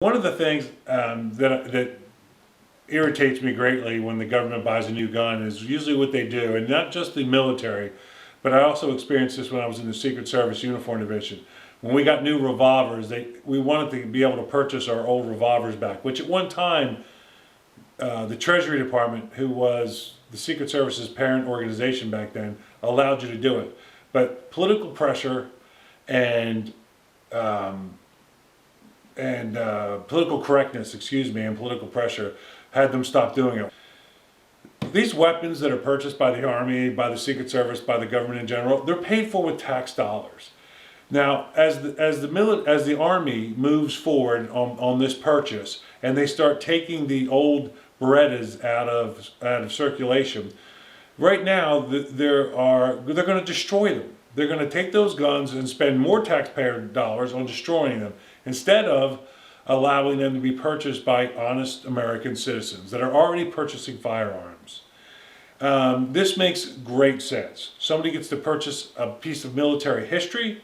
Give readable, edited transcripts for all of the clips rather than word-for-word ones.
One of the things that irritates me greatly when the government buys a new gun is usually what they do, and not just the military, but I also experienced this when I was in the Secret Service Uniform Division. When we got new revolvers, we wanted to be able to purchase our old revolvers back, which at one time, the Treasury Department, who was the Secret Service's parent organization back then, allowed you to do it. But political pressure and political correctness, and political pressure had them stop doing it. These weapons that are purchased by the Army, by the Secret Service, by the government in general, they're paid for with tax dollars. Now, as the Army moves forward on this purchase, and they start taking the old Berettas out of circulation, right now they're going to destroy them. They're going to take those guns and spend more taxpayer dollars on destroying them, instead of allowing them to be purchased by honest American citizens that are already purchasing firearms. This makes great sense. Somebody gets to purchase a piece of military history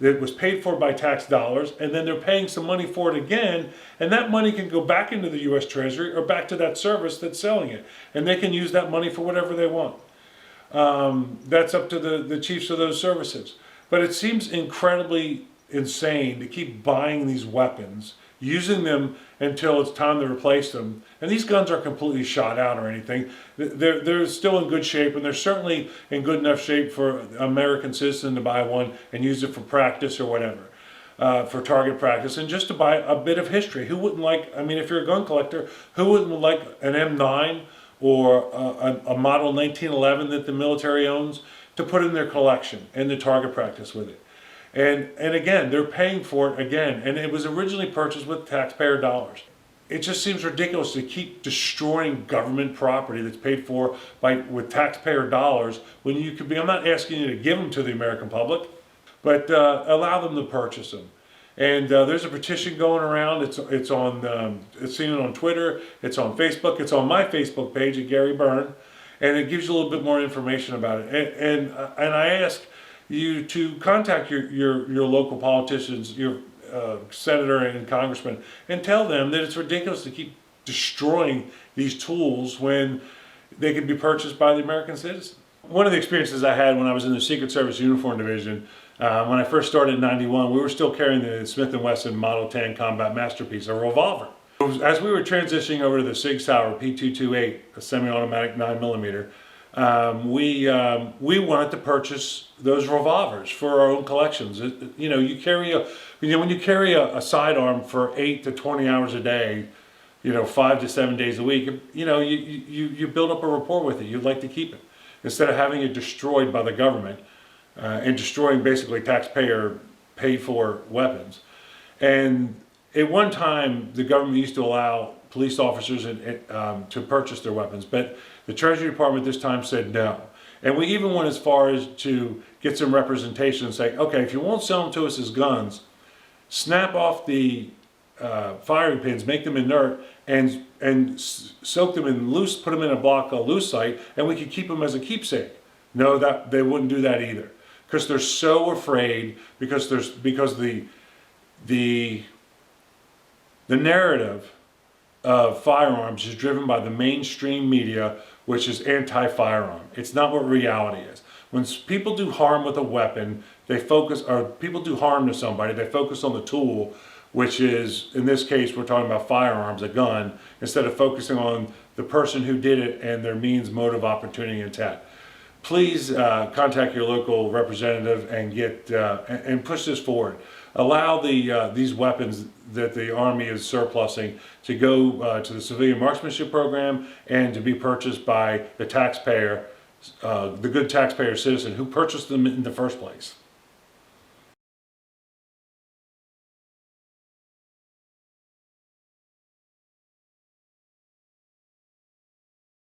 that was paid for by tax dollars, and then they're paying some money for it again, and that money can go back into the U.S. Treasury or back to that service that's selling it, and they can use that money for whatever they want. That's up to the chiefs of those services. But it seems incredibly insane to keep buying these weapons, using them until it's time to replace them. And these guns aren't completely shot out or anything. They're still in good shape, and they're certainly in good enough shape for an American citizen to buy one and use it for practice or whatever, for target practice, and just to buy a bit of history. Who wouldn't like, if you're a gun collector, who wouldn't like an M9 or a model 1911 that the military owns to put in their collection and to target practice with it? And again, they're paying for it again, and it was originally purchased with taxpayer dollars. It just seems ridiculous to keep destroying government property that's paid for with taxpayer dollars when you could be. I'm not asking you to give them to the American public, but allow them to purchase them. And there's a petition going around. It's seen it on Twitter. It's on Facebook. It's on my Facebook page at Gary Byrne, and it gives you a little bit more information about it. And I ask you to contact your local politicians, your senator and congressman, and tell them that it's ridiculous to keep destroying these tools when they can be purchased by the American citizen. One of the experiences I had when I was in the Secret Service Uniform Division, when I first started in '91, we were still carrying the Smith & Wesson Model 10 Combat Masterpiece, a revolver. As we were transitioning over to the SIG Sauer P228, a semi-automatic 9mm, we wanted to purchase those revolvers for our own collections. When you carry a sidearm for 8 to 20 hours a day, 5 to 7 days a week, you build up a rapport with it. You'd like to keep it instead of having it destroyed by the government and destroying basically taxpayer paid for weapons. And at one time, the government used to allow police officers to purchase their weapons, but the Treasury Department this time said no. And we even went as far as to get some representation and say, okay, if you won't sell them to us as guns, snap off the firing pins, make them inert, and soak them in loose, put them in a block of lucite, and we could keep them as a keepsake. No, they wouldn't do that either, because they're so afraid, because the narrative of firearms is driven by the mainstream media, which is anti-firearm. It's not what reality is. When people do harm with a weapon, people do harm to somebody, they focus on the tool, which is, in this case, we're talking about firearms, a gun, instead of focusing on the person who did it and their means, motive, opportunity, intent. Please contact your local representative and push this forward. Allow these weapons that the Army is surplusing to go to the civilian marksmanship program and to be purchased by the taxpayer, the good taxpayer citizen who purchased them in the first place.